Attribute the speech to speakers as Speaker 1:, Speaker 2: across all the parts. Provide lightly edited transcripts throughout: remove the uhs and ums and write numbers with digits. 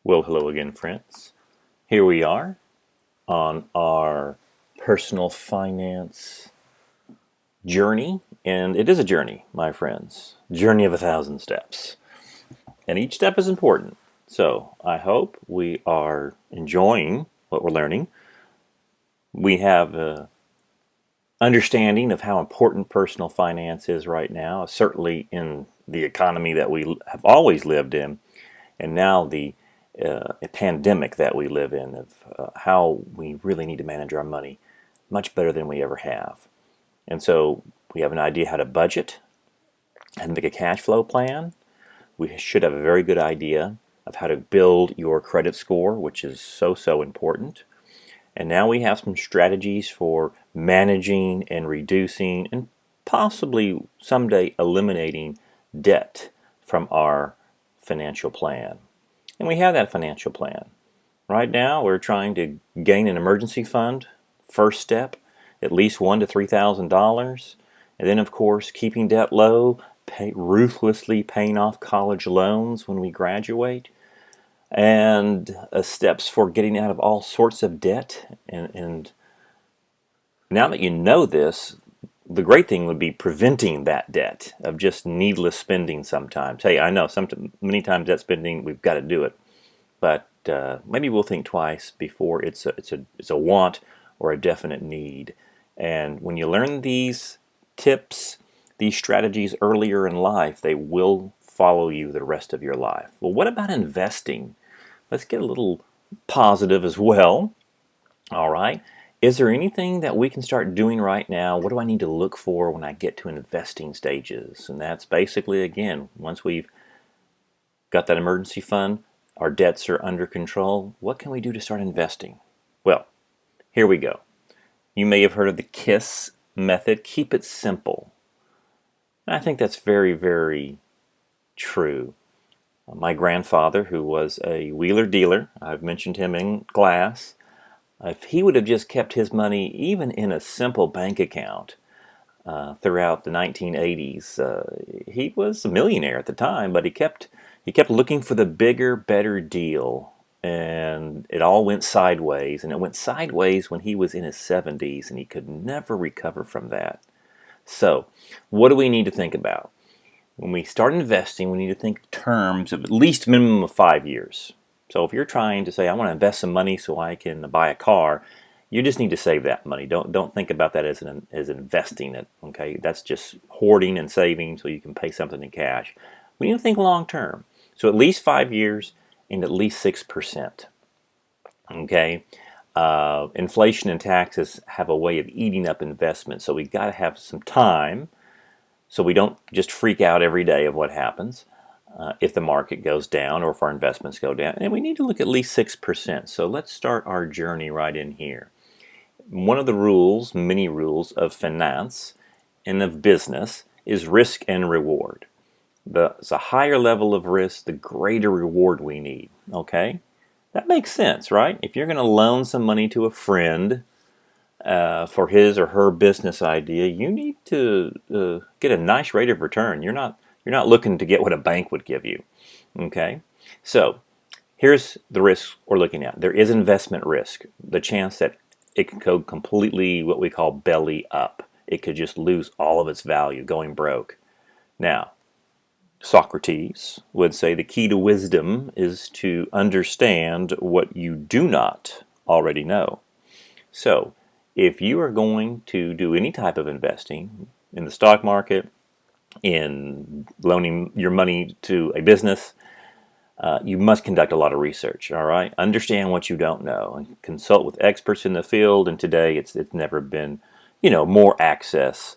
Speaker 1: Well, hello again, friends. Here we are on our personal finance journey, and it is a journey, my friends. Journey of 1,000 steps. And each step is important. So I hope we are enjoying what we're learning. We have a understanding of how important personal finance is right now, certainly in the economy that we have always lived in, and now the a pandemic that we live in, of how we really need to manage our money much better than we ever have. And so we have an idea how to budget and make a cash flow plan. We should have a very good idea of how to build your credit score, which is so important. And now we have some strategies for managing and reducing and possibly someday eliminating debt from our financial plan. And we have that financial plan. Right now, we're trying to gain an emergency fund. First step, at least $1,000 to $3,000. And then, of course, keeping debt low, ruthlessly paying off college loans when we graduate, and steps for getting out of all sorts of debt. And now that you know this, the great thing would be preventing that debt of just needless spending sometimes. Hey, I know many times that spending, we've got to do it. But maybe we'll think twice before it's a want or a definite need. And when you learn these tips, these strategies earlier in life, they will follow you the rest of your life. Well, what about investing? Let's get a little positive as well. All right. Is there anything that we can start doing right now? What do I need to look for when I get to investing stages? And that's basically, again, once we've got that emergency fund, our debts are under control, what can we do to start investing? Well, here we go. You may have heard of the KISS method. Keep it simple. And I think that's very true. My grandfather, who was a wheeler dealer, I've mentioned him in class, if he would have just kept his money even in a simple bank account throughout the 1980s, he was a millionaire at the time, but he kept looking for the bigger, better deal, and it all went sideways. And it went sideways when he was in his 70s, and he could never recover from that. So, what do we need to think about? When we start investing, we need to think terms of at least minimum of 5 years. So if you're trying to say, I want to invest some money so I can buy a car, you just need to save that money. Don't think about that as investing it. Okay, that's just hoarding and saving so you can pay something in cash. We need to think long term. So at least 5 years and at least 6%. Okay, inflation and taxes have a way of eating up investment, so we got to have some time so we don't just freak out every day of what happens. If the market goes down or if our investments go down. And we need to look at least 6%. So let's start our journey right in here. One of the rules, many rules of finance and of business is risk and reward. The higher level of risk, the greater reward we need. Okay? That makes sense, right? If you're going to loan some money to a friend for his or her business idea, you need to get a nice rate of return. You're not looking to get what a bank would give you. Okay? So here's the risk we're looking at. There is investment risk, the chance that it could go completely what we call belly up. It could just lose all of its value, going broke. Now, Socrates would say the key to wisdom is to understand what you do not already know. So if you are going to do any type of investing in the stock market, in loaning your money to a business, you must conduct a lot of research. All right, understand what you don't know and consult with experts in the field. And today, it's never been, more access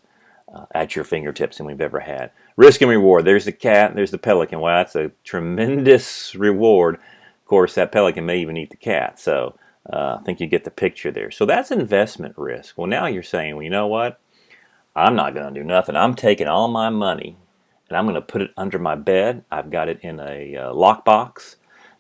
Speaker 1: at your fingertips than we've ever had. Risk and reward. There's the cat. There's the pelican. Well, that's a tremendous reward. Of course, that pelican may even eat the cat. So I think you get the picture there. So that's investment risk. Well, now you're saying, well, you know what? I'm not going to do nothing. I'm taking all my money and I'm going to put it under my bed. I've got it in a lockbox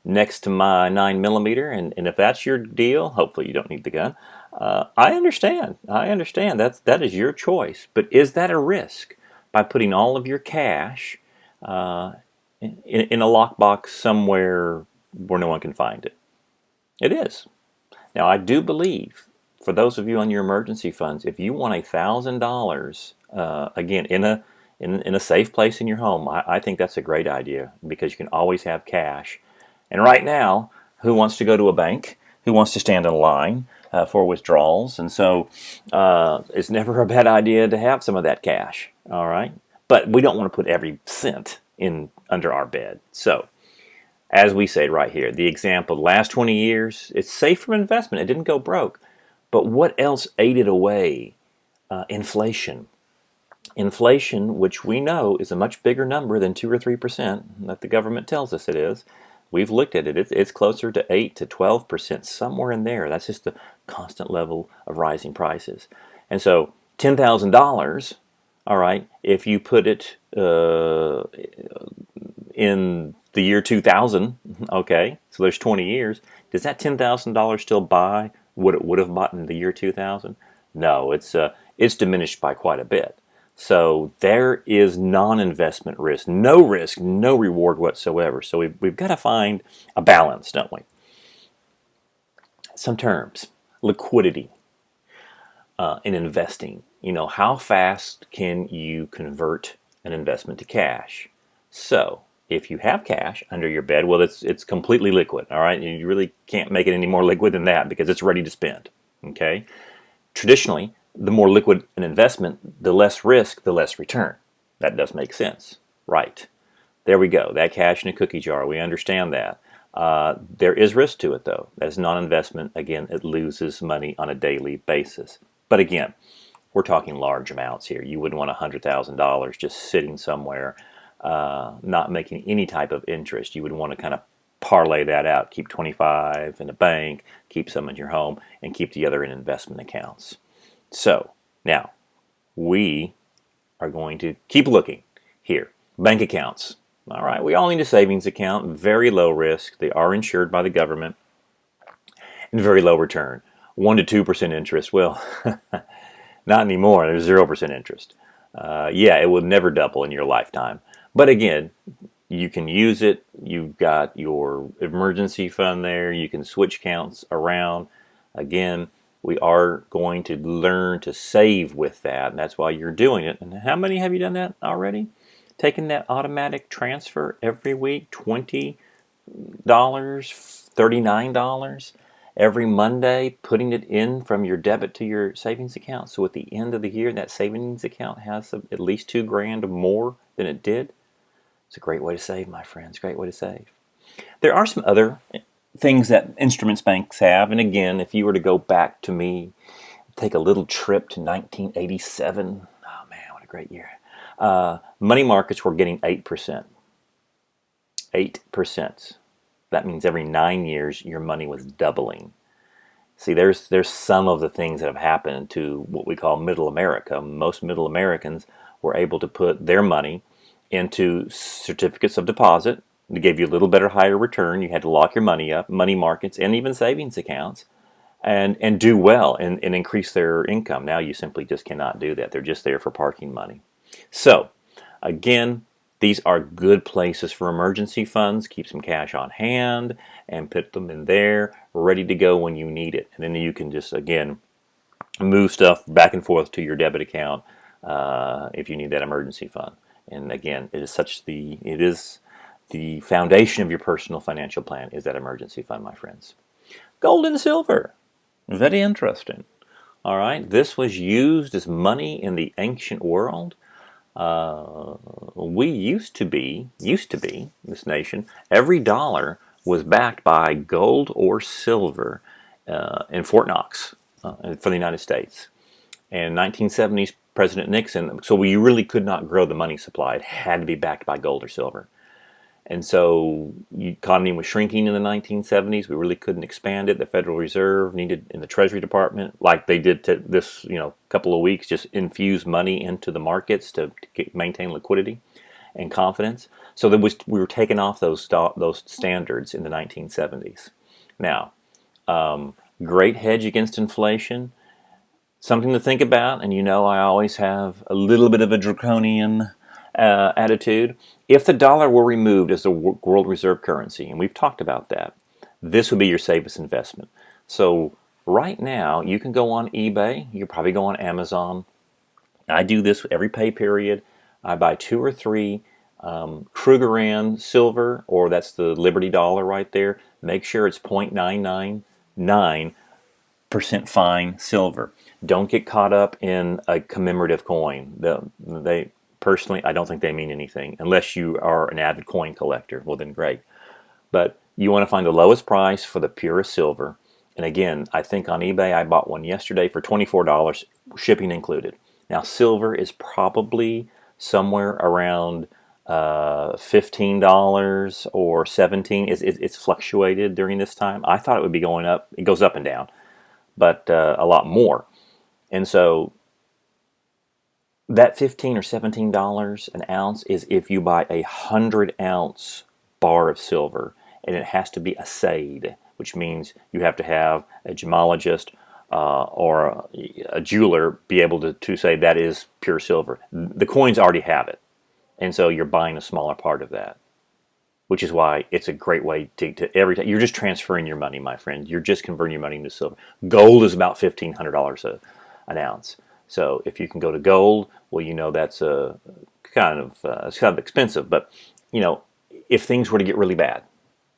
Speaker 1: next to my 9mm. And if that's your deal, hopefully you don't need the gun. I understand. That is your choice. But is that a risk by putting all of your cash in a lockbox somewhere where no one can find it. It is. Now, I do believe, for those of you on your emergency funds, if you want $1,000, again, in a safe place in your home, I think that's a great idea because you can always have cash. And right now, who wants to go to a bank? Who wants to stand in line for withdrawals? And so it's never a bad idea to have some of that cash, all right? But we don't want to put every cent in under our bed. So as we say right here, the example, the last 20 years, it's safe from investment. It didn't go broke. But what else ate it away? Inflation. Inflation, which we know is a much bigger number than 2 or 3% that the government tells us it is. We've looked at it. It's closer to 8 to 12%, somewhere in there. That's just the constant level of rising prices. And so $10,000, all right, if you put it in the year 2000, okay, so there's 20 years, does that $10,000 still buy what it would have bought in the year 2000? No, it's diminished by quite a bit. So there is non-investment risk, no reward whatsoever. So we've got to find a balance, don't we? Some terms: liquidity in investing. You know, how fast can you convert an investment to cash? So if you have cash under your bed, well, it's completely liquid. All right, you really can't make it any more liquid than that because it's ready to spend. Okay. Traditionally, the more liquid an investment, the less risk, the less return. That does make sense, right? There we go. That cash in a cookie jar. We understand that. There is risk to it, though. As non-investment, again, it loses money on a daily basis. But again, we're talking large amounts here. You wouldn't want $100,000 just sitting somewhere, not making any type of interest. You would want to kind of parlay that out. Keep 25 in a bank, keep some in your home, and keep the other in investment accounts. So now we are going to keep looking here. Bank accounts. All right, we all need a savings account. Very low risk. They are insured by the government, and very low return. 1 to 2% interest. Well, not anymore. There's 0% interest. Yeah, it will never double in your lifetime. But again, you can use it. You've got your emergency fund there. You can switch accounts around. Again, we are going to learn to save with that, and that's why you're doing it. And how many have you done that already? Taking that automatic transfer every week, $20, $39 every Monday, putting it in from your debit to your savings account. So at the end of the year, that savings account has at least $2,000 more than it did. It's a great way to save, my friends. Great way to save. There are some other things that instruments banks have. And again, if you were to go back to me, take a little trip to 1987. Oh man, what a great year. Money markets were getting 8%. 8%. That means every 9 years your money was doubling. See, there's some of the things that have happened to what we call middle America. Most middle Americans were able to put their money into certificates of deposit. They gave you a little better, higher return. You had to lock your money up, money markets, and even savings accounts, and do well and increase their income. Now you simply just cannot do that. They're just there for parking money. So, again, these are good places for emergency funds. Keep some cash on hand and put them in there, ready to go when you need it. And then you can just, again, move stuff back and forth to your debit account if you need that emergency fund. And again, it is the foundation of your personal financial plan is that emergency fund, my friends. Gold and silver. Very interesting. All right. This was used as money in the ancient world. We used to be, this nation, every dollar was backed by gold or silver in Fort Knox for the United States. And 1970s, President Nixon, so we really could not grow the money supply. It had to be backed by gold or silver. And so the economy was shrinking in the 1970s. We really couldn't expand it. The Federal Reserve needed, in the Treasury Department, like they did to this couple of weeks, just infuse money into the markets to maintain liquidity and confidence. So we were taking off those standards in the 1970s. Now, great hedge against inflation. Something to think about, and I always have a little bit of a draconian attitude. If the dollar were removed as a world reserve currency, and we've talked about that, this would be your safest investment. So right now, you can go on eBay. You can probably go on Amazon. I do this every pay period. I buy 2 or 3 Krugerrand silver, or that's the Liberty dollar right there. Make sure it's 0.999% fine silver. Don't get caught up in a commemorative coin. They personally, I don't think they mean anything unless you are an avid coin collector. Well, then great. But you want to find the lowest price for the purest silver. And again, I think on eBay I bought one yesterday for $24, shipping included. Now silver is probably somewhere around $15 or $17. It's fluctuated during this time. I thought it would be going up. It goes up and down, but a lot more. And so that $15 or $17 an ounce is if you buy 100-ounce bar of silver, and it has to be assayed, which means you have to have a gemologist or a jeweler be able to say that is pure silver. The coins already have it, and so you're buying a smaller part of that, which is why it's a great way to every time you're just transferring your money, my friend. You're just converting your money into silver. Gold is about $1,500 an ounce. So if you can go to gold, well, you know that's it's kind of expensive. But you know, if things were to get really bad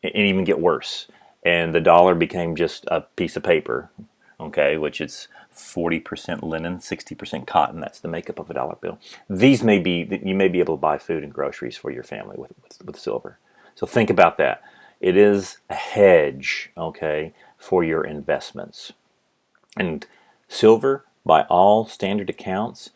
Speaker 1: and even get worse, and the dollar became just a piece of paper, okay, which is 40% linen, 60% cotton. That's the makeup of a dollar bill. These may be you may be able to buy food and groceries for your family with silver. So think about that. It is a hedge, okay, for your investments. And silver, by all standard accounts,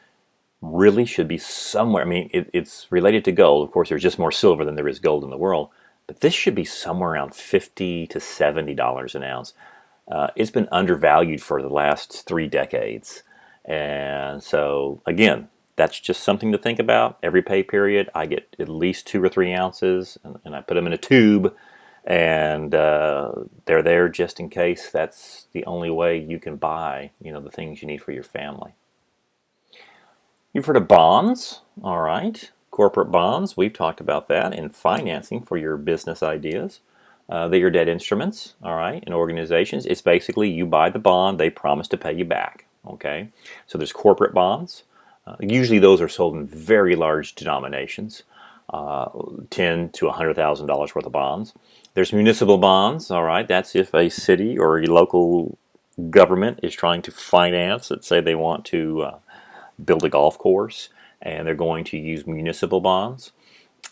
Speaker 1: really should be somewhere. I mean, it's related to gold. Of course, there's just more silver than there is gold in the world. But this should be somewhere around $50 to $70 an ounce. It's been undervalued for the last 3 decades. And so, again, that's just something to think about. Every pay period, I get at least 2 or 3 ounces, and I put them in a tube, and they're there just in case. That's the only way you can buy, the things you need for your family. You've heard of bonds, all right. Corporate bonds, we've talked about that, and financing for your business ideas. They are debt instruments, all right, in organizations. It's basically you buy the bond, they promise to pay you back, okay? So there's corporate bonds. Usually those are sold in very large denominations, $10,000 to $100,000 worth of bonds. There's municipal bonds, all right. That's if a city or a local government is trying to finance, let's say they want to build a golf course, and they're going to use municipal bonds.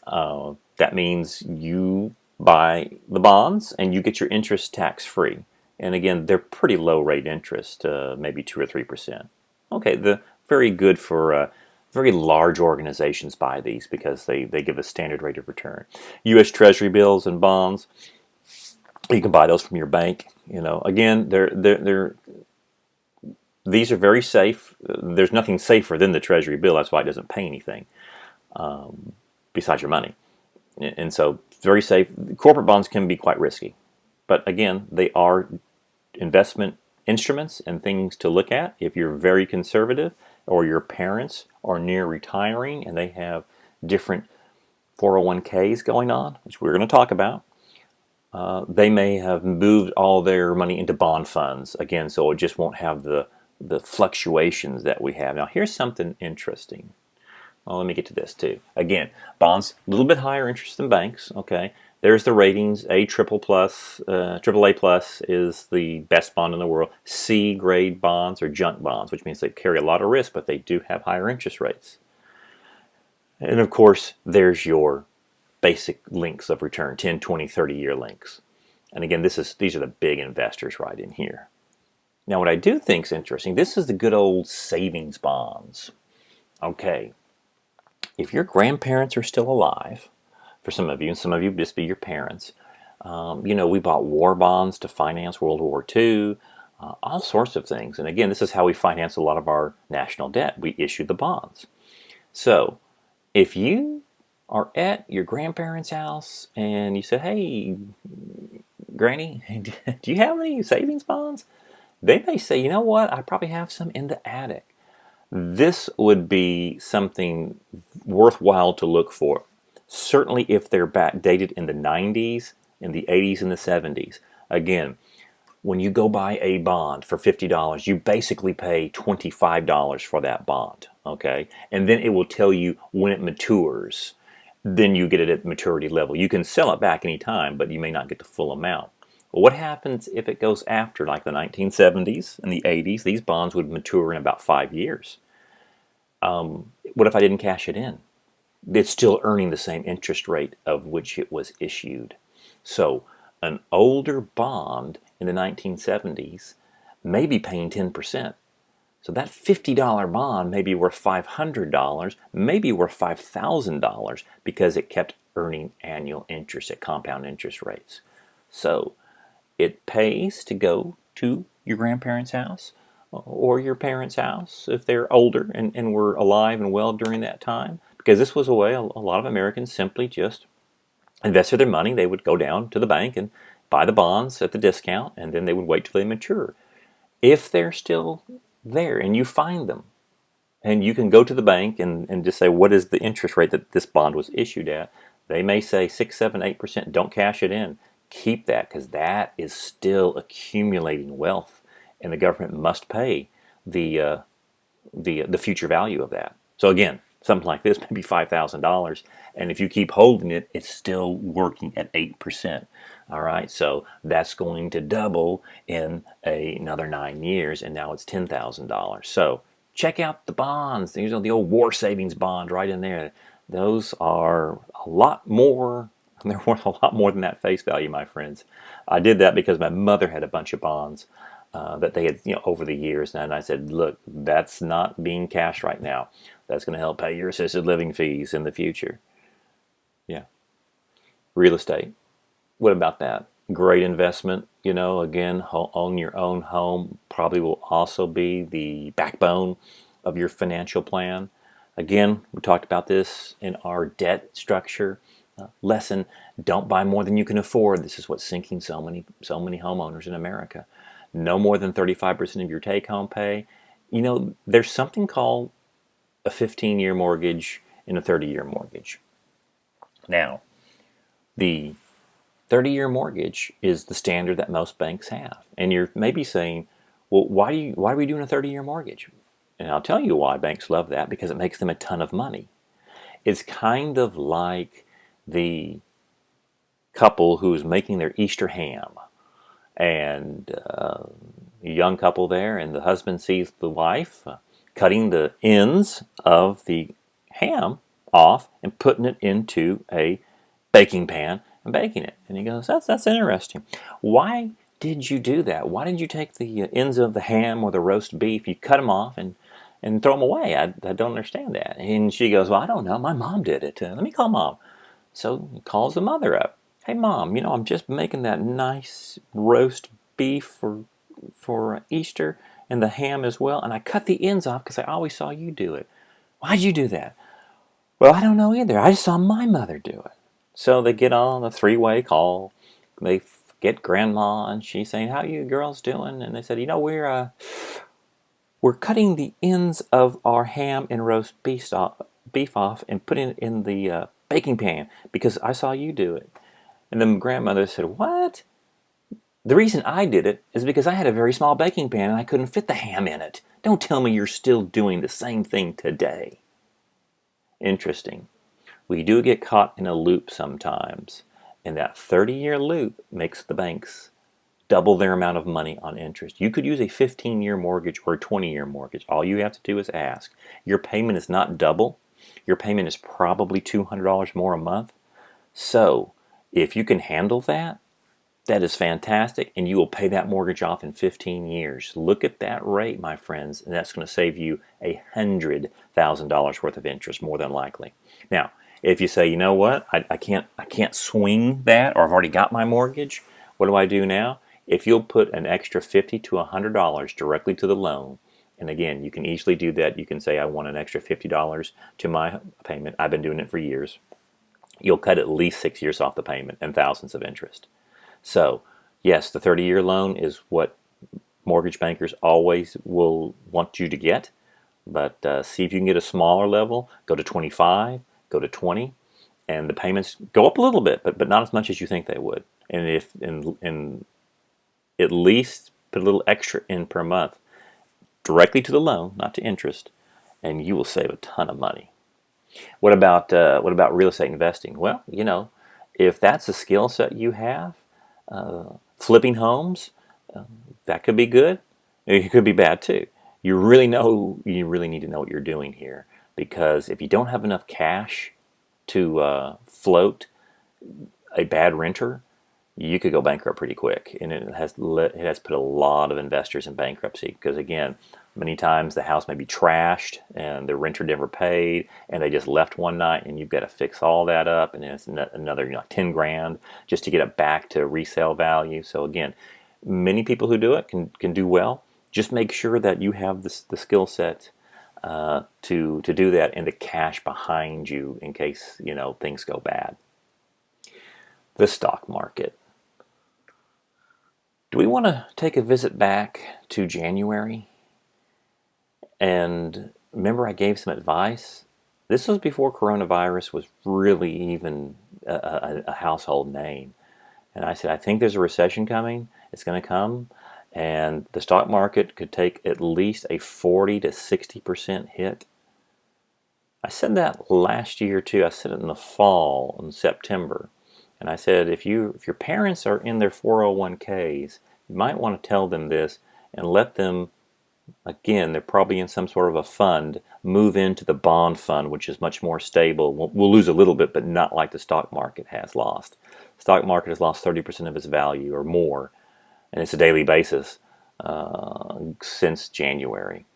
Speaker 1: That means you buy the bonds and you get your interest tax-free. And again, they're pretty low rate interest, maybe 2 or 3%. Okay, the very good for very large organizations buy these because they give a standard rate of return. U.S. Treasury bills and bonds, you can buy those from your bank. Again, these are very safe. There's nothing safer than the Treasury bill. That's why it doesn't pay anything besides your money. And so very safe. Corporate bonds can be quite risky. But again, they are investment instruments and things to look at if you're very conservative or your parents are near retiring and they have different 401ks going on, which we're going to talk about. They may have moved all their money into bond funds, again, so it just won't have the fluctuations that we have. Now, here's something interesting. Well, let me get to this too. Again, bonds, a little bit higher interest than banks, okay? There's the ratings. AAA plus is the best bond in the world. C grade bonds are junk bonds, which means they carry a lot of risk, but they do have higher interest rates. And of course, there's your basic links of return, 10, 20, 30-year links. And again, these are the big investors right in here. Now, what I do think is interesting, this is the good old savings bonds. Okay, if your grandparents are still alive, for some of you, and some of you just be your parents, we bought war bonds to finance World War II, all sorts of things. And again, this is how we finance a lot of our national debt. We issue the bonds. So if you are at your grandparents' house and you say, hey, Granny, do you have any savings bonds? They may say, you know what, I probably have some in the attic. This would be something worthwhile to look for. Certainly if they're backdated in the 90s, in the 80s, and the 70s. Again, when you go buy a bond for $50, you basically pay $25 for that bond, okay? And then it will tell you when it matures. Then you get it at maturity level. You can sell it back anytime, but you may not get the full amount. Well, what happens if it goes after, like the 1970s and the 80s? These bonds would mature in about 5 years. What if I didn't cash it in? It's still earning the same interest rate of which it was issued. So an older bond in the 1970s may be paying 10%. So that $50 bond may be worth $500, maybe worth $5,000 because it kept earning annual interest at compound interest rates. So it pays to go to your grandparents' house or your parents' house if they're older and were alive and well during that time, because this was a way a lot of Americans simply just invested their money. They would go down to the bank and buy the bonds at the discount, and then they would wait till they mature. If they're still there and you find them, and you can go to the bank and just say, what is the interest rate that this bond was issued at? They may say 6, 7, 8%. Don't cash it in. Keep that, because that is still accumulating wealth, and the government must pay the the future value of that. So again, something like this, maybe $5,000, and if you keep holding it, it's still working at 8%. All right, so that's going to double in another 9 years, and now it's $10,000. So check out the bonds. These are the old war savings bond right in there. Those are a lot more. They're worth a lot more than that face value, my friends. I did that because my mother had a bunch of bonds that they had, over the years, and I said, look, that's not being cashed right now. That's going to help pay your assisted living fees in the future. Yeah, real estate. What about that? Great investment. Again, own your own home probably will also be the backbone of your financial plan. Again, we talked about this in our debt structure lesson. Don't buy more than you can afford. This is what's sinking so many homeowners in America. No more than 35% of your take-home pay. There's something called a 15-year mortgage and a 30-year mortgage. Now, the 30-year mortgage is the standard that most banks have. And you're maybe saying, well, why are we doing a 30-year mortgage? And I'll tell you why banks love that, because it makes them a ton of money. It's kind of like the couple who's making their Easter ham. And a young couple there, and the husband sees the wife cutting the ends of the ham off and putting it into a baking pan and baking it. And he goes, that's interesting. Why did you do that? Why did you take the ends of the ham or the roast beef, you cut them off and throw them away? I don't understand that. And she goes, well, I don't know. My mom did it. Let me call Mom. So he calls the mother up. Hey, Mom, I'm just making that nice roast beef for Easter and the ham as well, and I cut the ends off because I always saw you do it. Why'd you do that? Well, I don't know either. I just saw my mother do it. So they get on a three-way call. They get Grandma, and she's saying, how you girls doing? And they said, we're cutting the ends of our ham and roast beef off and putting it in the baking pan because I saw you do it. And the grandmother said, what? The reason I did it is because I had a very small baking pan and I couldn't fit the ham in it. Don't tell me you're still doing the same thing today. Interesting. We do get caught in a loop sometimes, and that 30-year loop makes the banks double their amount of money on interest. You could use a 15-year mortgage or a 20-year mortgage. All you have to do is ask. Your payment is not double. Your payment is probably $200 more a month. So, if you can handle that, that is fantastic, and you will pay that mortgage off in 15 years. Look at that rate, my friends, and that's going to save you $100,000 worth of interest, more than likely. Now, if you say, you know what, I can't swing that, or I've already got my mortgage, what do I do now? If you'll put an extra $50 to $100 directly to the loan, and again, you can easily do that. You can say, I want an extra $50 to my payment. I've been doing it for years. You'll cut at least 6 years off the payment and thousands of interest. So, yes, the 30-year loan is what mortgage bankers always will want you to get. But see if you can get a smaller level. Go to 25, go to 20, and the payments go up a little bit, but not as much as you think they would. And if and at least put a little extra in per month directly to the loan, not to interest, and you will save a ton of money. What about real estate investing? Well, if that's a skill set you have, flipping homes, that could be good. It could be bad too. You really need to know what you're doing here, because if you don't have enough cash to float a bad renter, you could go bankrupt pretty quick, and it has put a lot of investors in bankruptcy because, again, many times the house may be trashed and the renter never paid, and they just left one night, and you've got to fix all that up, and it's another 10 grand just to get it back to resale value. So again, many people who do it can do well. Just make sure that you have the skill set to do that, and the cash behind you in case things go bad. The stock market. Do we want to take a visit back to January? And remember, I gave some advice. This was before coronavirus was really even a household name. And I said, I think there's a recession coming. It's going to come. And the stock market could take at least a 40 to 60% hit. I said that last year too. I said it in the fall, in September. And I said, if your parents are in their 401ks, you might want to tell them this and let them, again, they're probably in some sort of a fund, move into the bond fund, which is much more stable. We'll lose a little bit, but not like the stock market has lost. The stock market has lost 30% of its value or more, and it's a daily basis since January.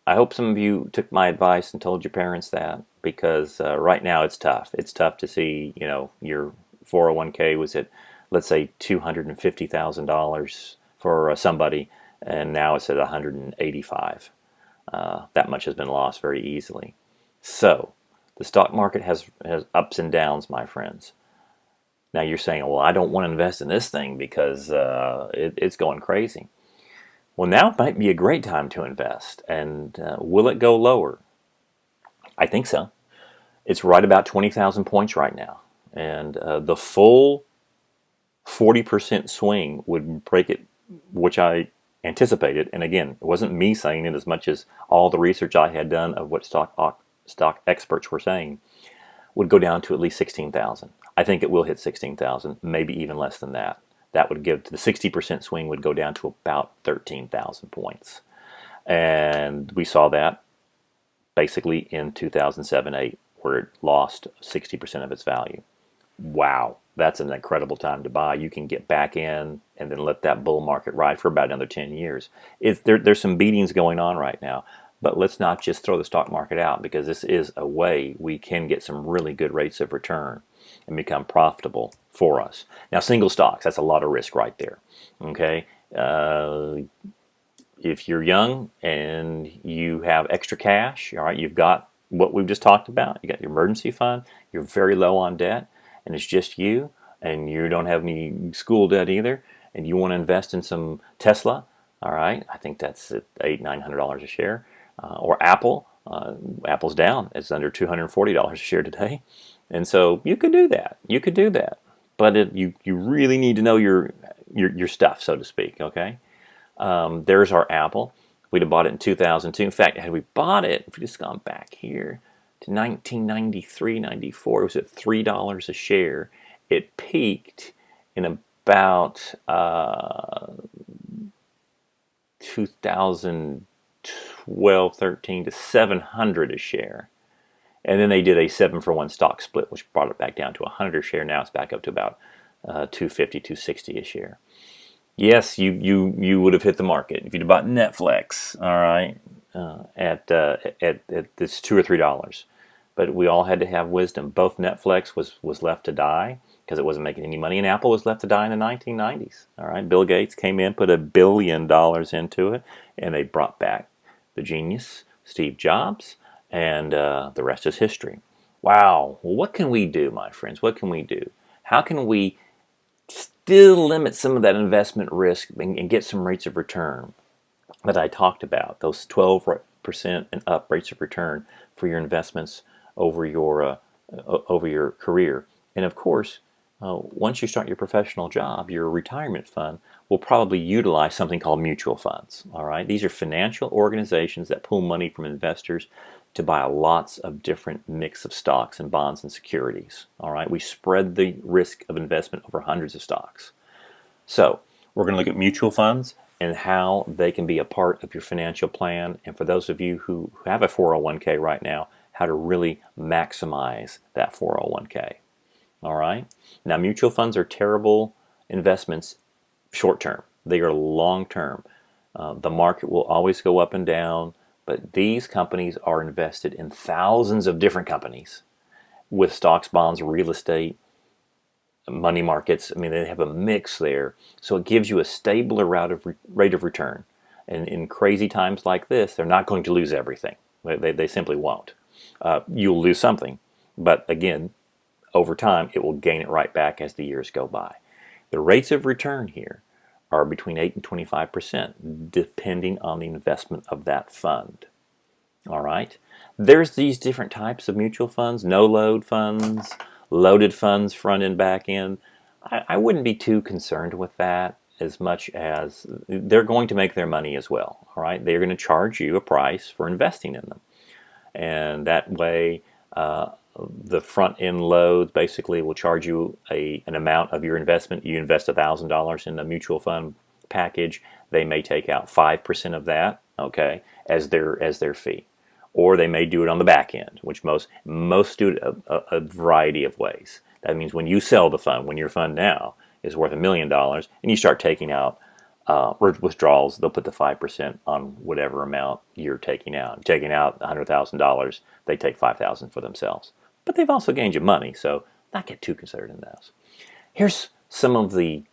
Speaker 1: I hope some of you took my advice and told your parents that, because right now it's tough. It's tough to see, your 401k was at, let's say, $250,000 for somebody, and now it's at 185. That much has been lost very easily. So the stock market has ups and downs, my friends. Now you're saying, well, I don't want to invest in this thing because it's going crazy. Well, now might be a great time to invest. And will it go lower? I think so. It's right about 20,000 points right now. And the full 40% swing would break it, which I anticipated. And again, it wasn't me saying it as much as all the research I had done of what stock experts were saying, would go down to at least 16,000. I think it will hit 16,000, maybe even less than that. That would give, the 60% swing would go down to about 13,000 points. And we saw that basically in 2007-8, where it lost 60% of its value. Wow, that's an incredible time to buy. You can get back in and then let that bull market ride for about another 10 years. There's some beatings going on right now, but let's not just throw the stock market out, because this is a way we can get some really good rates of return and become profitable for us. Now, single stocks, that's a lot of risk right there. Okay, if you're young and you have extra cash, all right, you've got what we've just talked about. You got your emergency fund. You're very low on debt, and it's just you, and you don't have any school debt either, and you want to invest in some Tesla. All right, I think that's at $800-900 a share, or Apple. Apple's down; it's under $240 a share today. And so you could do that. You could do that, but you really need to know your stuff, so to speak. Okay, there's our Apple. We'd have bought it in 2002. In fact, had we bought it, if we just gone back here to 1993, 94, it was at $3 a share. It peaked in about 2012, 13 to 700 a share. And then they did a 7-for-1 stock split, which brought it back down to 100 a share. Now it's back up to about 250, 260 a share. Yes, you would have hit the market if you'd have bought Netflix, all right, at this $2 or $3. But we all had to have wisdom. Both Netflix was left to die because it wasn't making any money, and Apple was left to die in the 1990s. All right, Bill Gates came in, put $1 billion into it, and they brought back the genius, Steve Jobs. And the rest is history. Wow. Well, what can we do, my friends? What can we do? How can we still limit some of that investment risk and get some rates of return that I talked about? Those 12% 8% and up rates of return for your investments over your career. And of course, once you start your professional job, your retirement fund will probably utilize something called mutual funds. All right, these are financial organizations that pull money from investors to buy lots of different mix of stocks and bonds and securities. All right, we spread the risk of investment over hundreds of stocks. So we're going to look at mutual funds and how they can be a part of your financial plan. And for those of you who have a 401k right now, how to really maximize that 401k. All right. Now, mutual funds are terrible investments short term. They are long term. The market will always go up and down, but these companies are invested in thousands of different companies with stocks, bonds, real estate, money markets. I mean, they have a mix there. So it gives you a stabler rate of return. And in crazy times like this, they're not going to lose everything. They simply won't. You'll lose something. But again, over time, it will gain it right back as the years go by. The rates of return here are between 8 and 25%, depending on the investment of that fund. All right. There's these different types of mutual funds, no-load funds, loaded funds, front and back end. I wouldn't be too concerned with that as much as they're going to make their money as well. All right. They're going to charge you a price for investing in them. And that way, the front end loads basically will charge you an amount of your investment. You invest $1,000 in a mutual fund package, they may take out 5% of that, okay, as their fee. Or they may do it on the back end, which most do it a variety of ways. That means when you sell the fund, when your fund now is worth $1 million, and you start taking out withdrawals, they'll put the 5% on whatever amount you're taking out. Taking out $100,000, they take $5,000 for themselves. But they've also gained you money, so not get too concerned in this. Here's some of the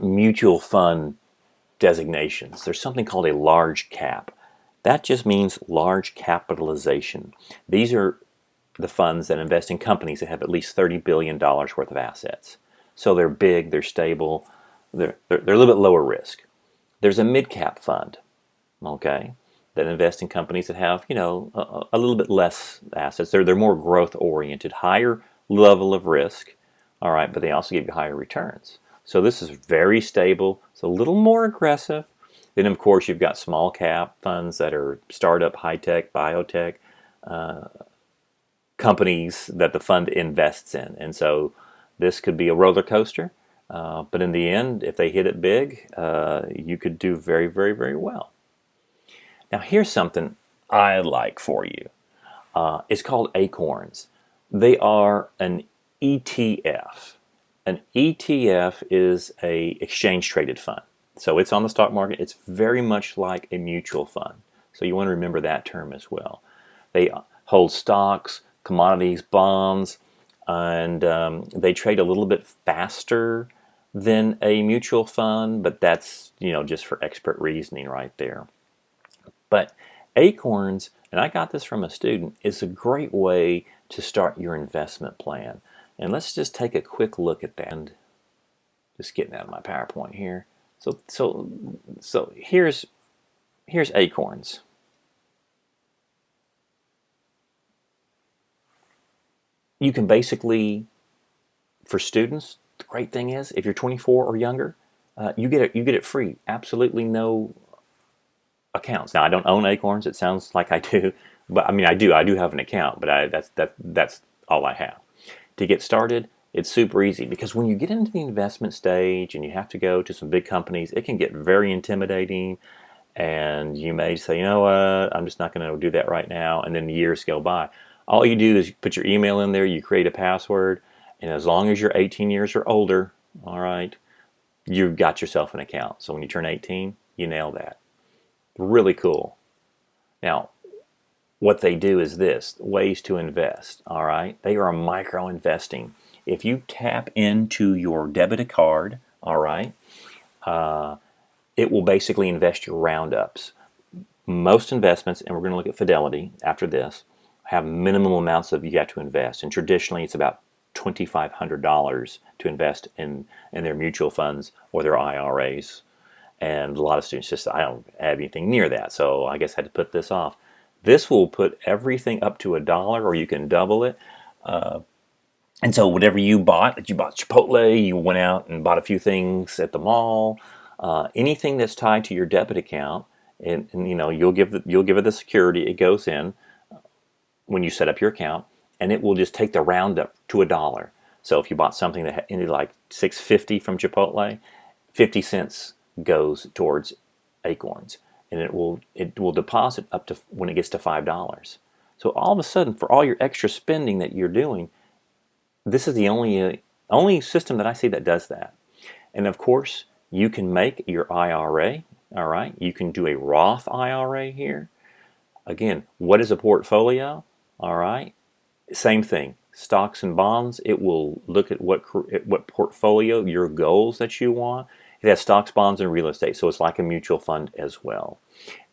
Speaker 1: mutual fund designations. There's something called a large cap. That just means large capitalization. These are the funds that invest in companies that have at least $30 billion worth of assets. So they're big, they're stable, they're a little bit lower risk. There's a mid-cap fund, okay, that invest in companies that have, a little bit less assets. They're more growth-oriented, higher level of risk, all right, but they also give you higher returns. So this is very stable. It's a little more aggressive. Then, of course, you've got small cap funds that are startup, high-tech, biotech companies that the fund invests in. And so this could be a roller coaster. But in the end, if they hit it big, you could do very, very, very well. Now, here's something I like for you. It's called Acorns. They are an ETF. An ETF is a exchange-traded fund. So it's on the stock market. It's very much like a mutual fund. So you want to remember that term as well. They hold stocks, commodities, bonds, and they trade a little bit faster than a mutual fund, but that's just for expert reasoning right there. But Acorns, and I got this from a student, is a great way to start your investment plan. And let's just take a quick look at that. And just getting out of my PowerPoint here. So here's Acorns. You can basically, for students, the great thing is if you're 24 or younger, you get it free. Absolutely no accounts. Now I don't own Acorns. It sounds like I do, but I mean I do have an account, but that's all I have. To get started, it's super easy because when you get into the investment stage and you have to go to some big companies, it can get very intimidating, and you may say, you know what, I'm just not going to do that right now, and then years go by. All you do is you put your email in there, you create a password, and as long as you're 18 years or older, all right, you've got yourself an account. So when you turn 18, you nail that. Really cool. Now, what they do is this, ways to invest, all right? They are micro investing. If you tap into your debit card, all right, it will basically invest your roundups. Most investments, and we're going to look at Fidelity after this, have minimum amounts of you have to invest. And traditionally, it's about $2,500 to invest in their mutual funds or their IRAs. And a lot of students just, I don't have anything near that, so I guess I had to put this off. This will put everything up to $1, or you can double it. And so whatever you bought, that you bought Chipotle, you went out and bought a few things at the mall, anything that's tied to your debit account, and you know you'll give it the security. It goes in when you set up your account, and it will just take the roundup to $1. So if you bought something that ended like $6.50 from Chipotle, 50 cents goes towards Acorns, and it will deposit up to when it gets to $5. So all of a sudden, for all your extra spending that you're doing, this is the only system that I see that does that. And of course, you can make your IRA. All right, you can do a Roth IRA here. Again, what is a portfolio? All right, same thing. Stocks and bonds. It will look at what portfolio, your goals that you want. It has stocks, bonds, and real estate, so it's like a mutual fund as well.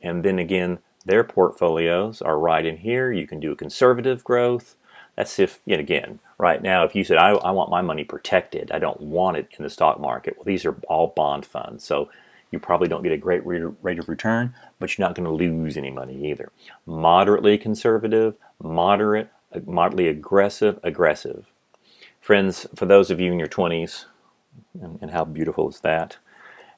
Speaker 1: And then again, their portfolios are right in here. You can do a conservative growth. That's if, yet again, right now, if you said, I want my money protected, I don't want it in the stock market. Well, these are all bond funds, so you probably don't get a great rate of return, but you're not going to lose any money either. Moderately conservative, moderately aggressive. Friends, for those of you in your 20s, and how beautiful is that,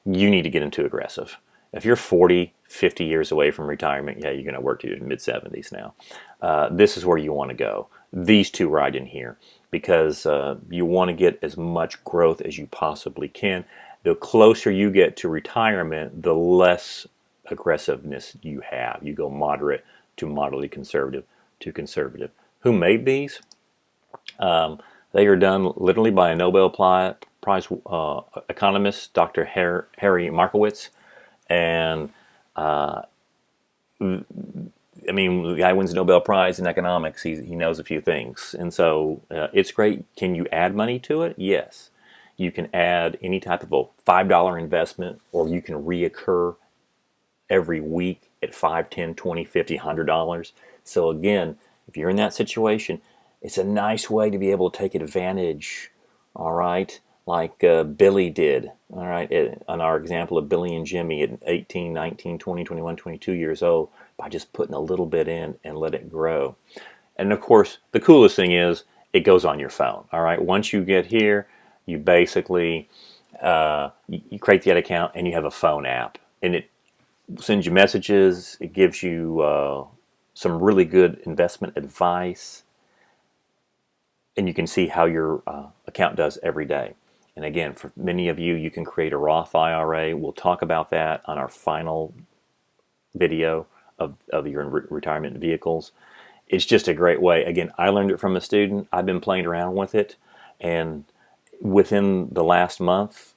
Speaker 1: you need to get into aggressive. If you're 40, 50 years away from retirement, yeah, you're going to work to your mid-70s now. This is where you want to go. These two right in here, because you want to get as much growth as you possibly can. The closer you get to retirement, the less aggressiveness you have. You go moderate to moderately conservative to conservative. Who made these? They are done literally by a Nobel Prize economist, Dr. Harry Markowitz. And I mean, the guy wins the Nobel Prize in economics. He knows a few things. And so it's great. Can you add money to it? Yes. You can add any type of a $5 investment, or you can reoccur every week at $5, $10, $20, $50, $100. So again, if you're in that situation, it's a nice way to be able to take advantage, all right, like Billy did, all right, on our example of Billy and Jimmy at 18, 19, 20, 21, 22 years old, by just putting a little bit in and let it grow. And of course, the coolest thing is it goes on your phone, all right? Once you get here, you basically, you create that account and you have a phone app, and it sends you messages, it gives you some really good investment advice, and you can see how your account does every day. And again, for many of you, you can create a Roth IRA. We'll talk about that on our final video of your retirement vehicles. It's just a great way. Again, I learned it from a student. I've been playing around with it, and within the last month,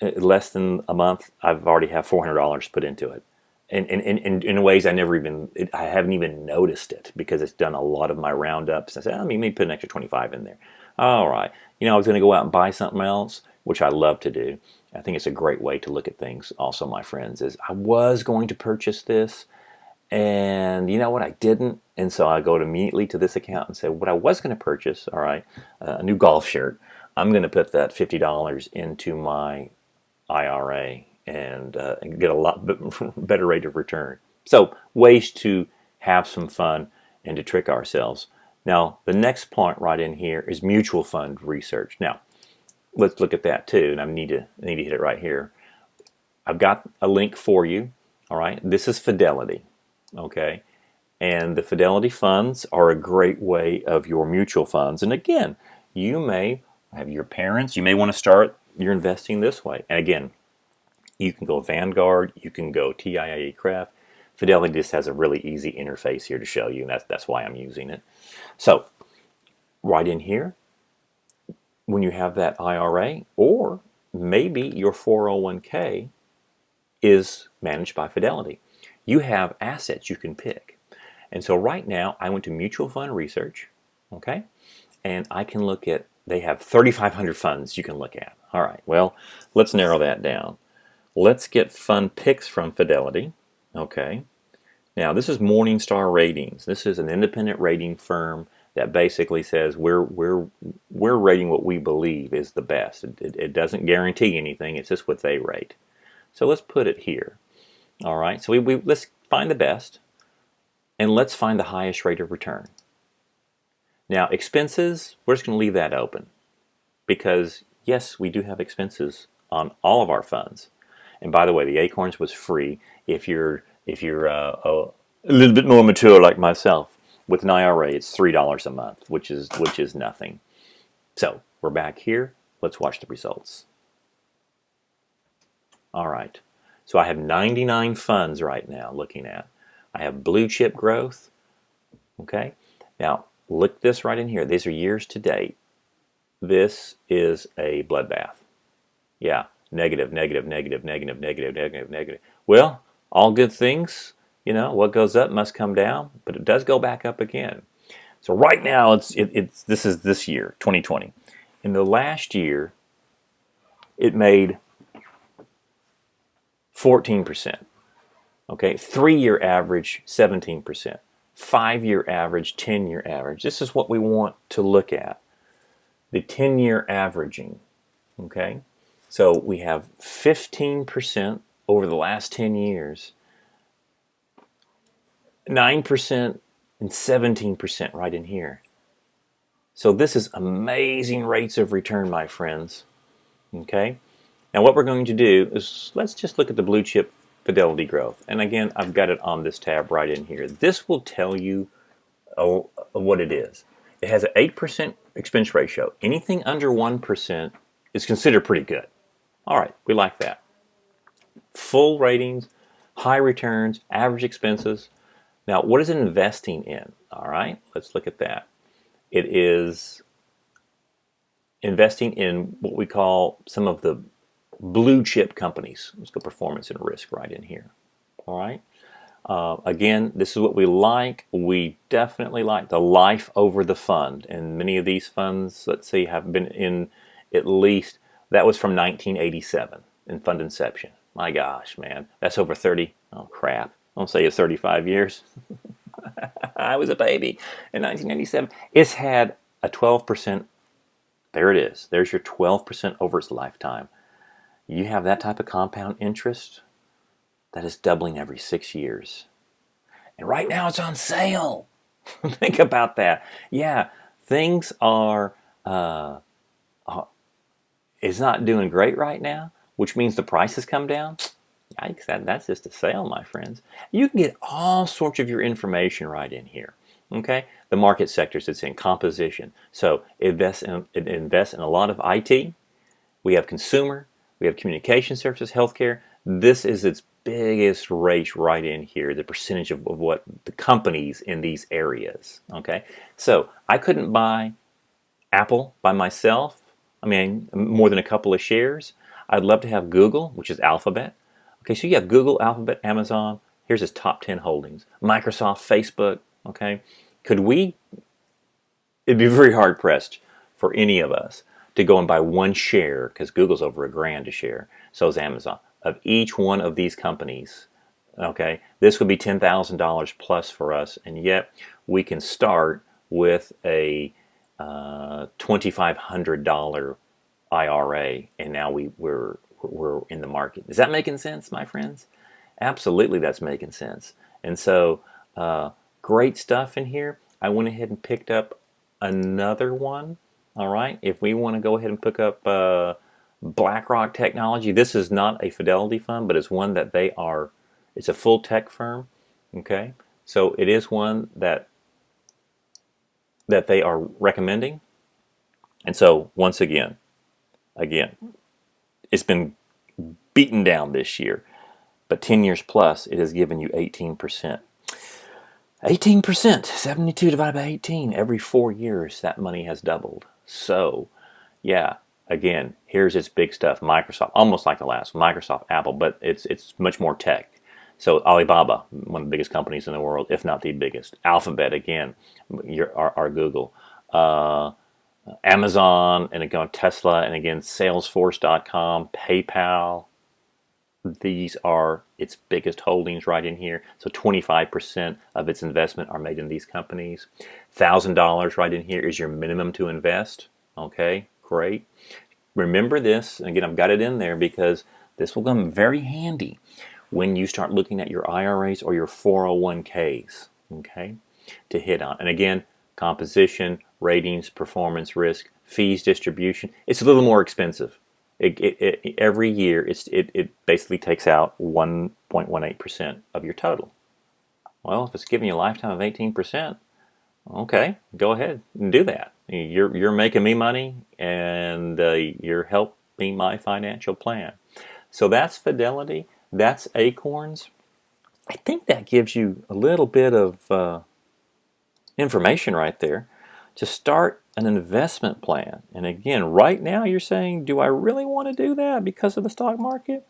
Speaker 1: less than a month, I've already have $400 put into it. And in ways I haven't even noticed it, because it's done a lot of my roundups. I said, maybe put an extra 25 in there. All right. I was going to go out and buy something else, which I love to do. I think it's a great way to look at things also, my friends, is I was going to purchase this, and you know what, I didn't. And so I go immediately to this account and say, what I was going to purchase, all right, a new golf shirt, I'm going to put that $50 into my IRA and get a lot better rate of return. So ways to have some fun and to trick ourselves. Now, the next point right in here is mutual fund research. Now, let's look at that too, and I need to hit it right here. I've got a link for you. All right, this is Fidelity. Okay, and the Fidelity funds are a great way of your mutual funds. And again, you may have your parents. You may want to start your investing this way. And again, you can go Vanguard. You can go TIAA Craft. Fidelity just has a really easy interface here to show you, and that's why I'm using it. So, right in here, when you have that IRA, or maybe your 401k is managed by Fidelity, you have assets you can pick. And so right now, I went to mutual fund research, okay, and I can look at, they have 3,500 funds you can look at. All right, well, let's narrow that down. Let's get fund picks from Fidelity, okay. Now, this is Morningstar Ratings. This is an independent rating firm that basically says we're rating what we believe is the best. It doesn't guarantee anything. It's just what they rate. So let's put it here. All right, so let's find the best, and let's find the highest rate of return. Now, expenses, we're just going to leave that open because, yes, we do have expenses on all of our funds. And by the way, the Acorns was free if you're a little bit more mature like myself. With an IRA, it's $3 a month, which is nothing. So we're back here. Let's watch the results. All right. So I have 99 funds right now looking at. I have blue chip growth. Okay. Now look this right in here. These are years to date. This is a bloodbath. Yeah. Negative, negative, negative, negative, negative, negative, negative. Well, all good things, what goes up must come down, but it does go back up again. So right now this is this year, 2020. In the last year, it made 14%. Okay, 3-year average, 17%. 5-year average, 10-year average. This is what we want to look at. The 10-year averaging. Okay, so we have 15% over the last 10 years, 9% and 17% right in here. So this is amazing rates of return, my friends. Okay, now what we're going to do is let's just look at the blue chip Fidelity growth. And again, I've got it on this tab right in here. This will tell you what it is. It has an 8% expense ratio. Anything under 1% is considered pretty good. All right, we like that. Full ratings, high returns, average expenses. Now, what is it investing in? All right, let's look at that. It is investing in what we call some of the blue chip companies. Let's go performance and risk right in here. All right. Again, this is what we like. We definitely like the life over the fund. And many of these funds, let's see, have been in at least, that was from 1987 in fund inception. My gosh, man. That's over 30. Oh, crap. Don't say it's 35 years. I was a baby in 1987. It's had a 12%. There it is. There's your 12% over its lifetime. You have that type of compound interest, that is doubling every 6 years. And right now it's on sale. Think about that. Yeah, things are, it's not doing great right now, which means the prices come down. Yikes, that's just a sale, my friends. You can get all sorts of your information right in here. Okay, the market sectors it's in, composition. So invest in a lot of IT. We have consumer. We have communication services, healthcare. This is its biggest race right in here, the percentage of what the companies in these areas. Okay, so I couldn't buy Apple by myself. I mean, more than a couple of shares. I'd love to have Google, which is Alphabet. Okay, so you have Google, Alphabet, Amazon. Here's his top 10 holdings. Microsoft, Facebook. Okay, could we? It'd be very hard pressed for any of us to go and buy one share, because Google's over $1,000 a share, so is Amazon, of each one of these companies. Okay, this would be $10,000 plus for us, and yet we can start with a $2,500 IRA, and now we're in the market. Is that making sense, my friends? Absolutely, that's making sense. And so, great stuff in here. I went ahead and picked up another one. All right, if we want to go ahead and pick up BlackRock Technology, this is not a Fidelity fund, but it's one that it's a full tech firm. Okay, so it is one that they are recommending. And so once again, it's been beaten down this year, but 10 years plus, it has given you 18%. 18%, 72 divided by 18. Every 4 years, that money has doubled. So, yeah, again, here's its big stuff. Microsoft, almost like the last, Microsoft, Apple, but it's much more tech. So Alibaba, one of the biggest companies in the world, if not the biggest. Alphabet, again, our Google. Amazon, and again, Tesla, and again, Salesforce.com, PayPal. These are its biggest holdings right in here. So 25% of its investment are made in these companies. $1,000 right in here is your minimum to invest. Okay, great. Remember this, and again, I've got it in there because This will come very handy when you start looking at your IRAs or your 401ks, okay, to hit on. And again, composition, ratings, performance risk, fees, distribution, it's a little more expensive. Every year, it basically takes out 1.18% of your total. Well, if it's giving you a lifetime of 18%, okay, go ahead and do that. You're making me money, and you're helping my financial plan. So that's Fidelity. That's Acorns. I think that gives you a little bit of information right there to start an investment plan. And again, right now you're saying, do I really want to do that because of the stock market?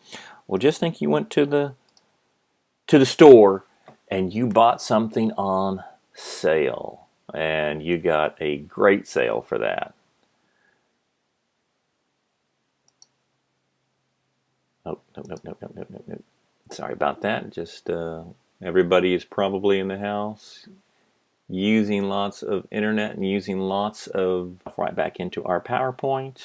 Speaker 1: Well, just think you went to the store and you bought something on sale, and you got a great sale for that. Oh, no. Sorry about that. Just everybody is probably in the house using lots of internet and using lots of right back into our PowerPoint,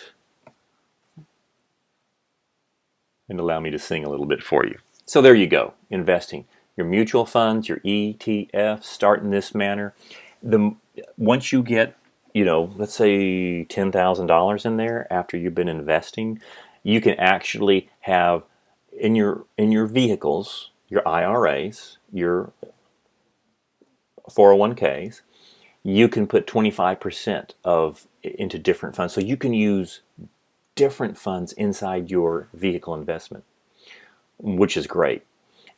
Speaker 1: and allow me to sing a little bit for you. So there you go, investing. Your mutual funds, your ETFs, start in this manner. Once you get, let's say $10,000 in there after you've been investing, you can actually have in your vehicles, your IRAs, your 401ks, you can put 25% into different funds. So you can use different funds inside your vehicle investment, which is great.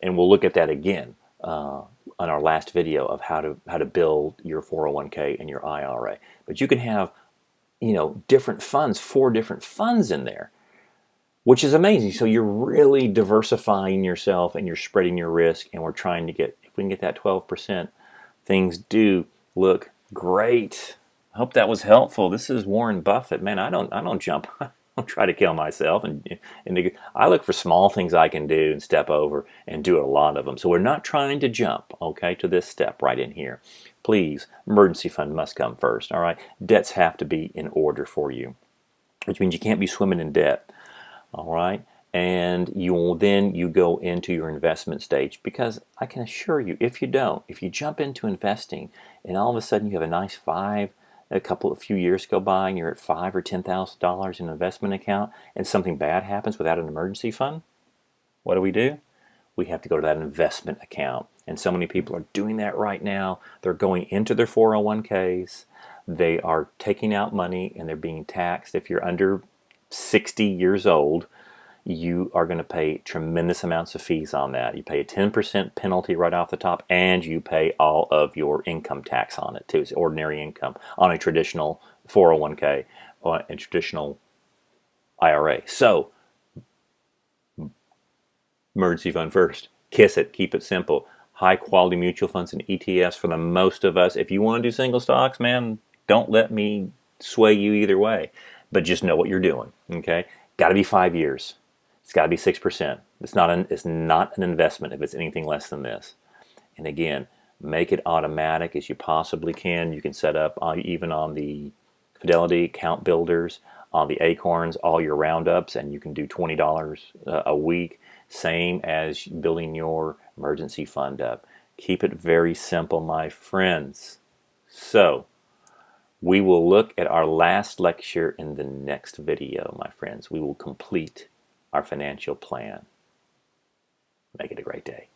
Speaker 1: And we'll look at that again on our last video of how to build your 401k and your IRA. But you can have, different funds, 4 different funds in there, which is amazing. So you're really diversifying yourself and you're spreading your risk. And we're trying to if we can get that 12%, things do look great. I hope that was helpful. This is Warren Buffett. Man, I don't jump. I don't try to kill myself, and I look for small things I can do and step over and do a lot of them. So we're not trying to jump, okay, to this step right in here. Please, emergency fund must come first, all right? Debts have to be in order for you, which means you can't be swimming in debt, all right? And you go into your investment stage, because I can assure you, if you jump into investing and all of a sudden you have a nice few years go by and you're at $5,000 or $10,000 in an investment account, and something bad happens without an emergency fund, what do? We have to go to that investment account. And so many people are doing that right now. They're going into their 401ks, they are taking out money, and they're being taxed. If you're under 60 years old, you are going to pay tremendous amounts of fees on that. You pay a 10% penalty right off the top, and you pay all of your income tax on it too. It's ordinary income on a traditional 401k or a traditional IRA. So, emergency fund first. Kiss it. Keep it simple. High quality mutual funds and ETFs for the most of us. If you want to do single stocks, man, don't let me sway you either way. But just know what you're doing. Okay? Got to be 5 years. It's got to be 6%. It's not an investment if it's anything less than this. And again, make it automatic as you possibly can. You can set up even on the Fidelity account builders, on the Acorns, all your roundups, and you can do $20 a week. Same as building your emergency fund up. Keep it very simple, my friends. So, we will look at our last lecture in the next video, my friends. We will complete our financial plan. Make it a great day.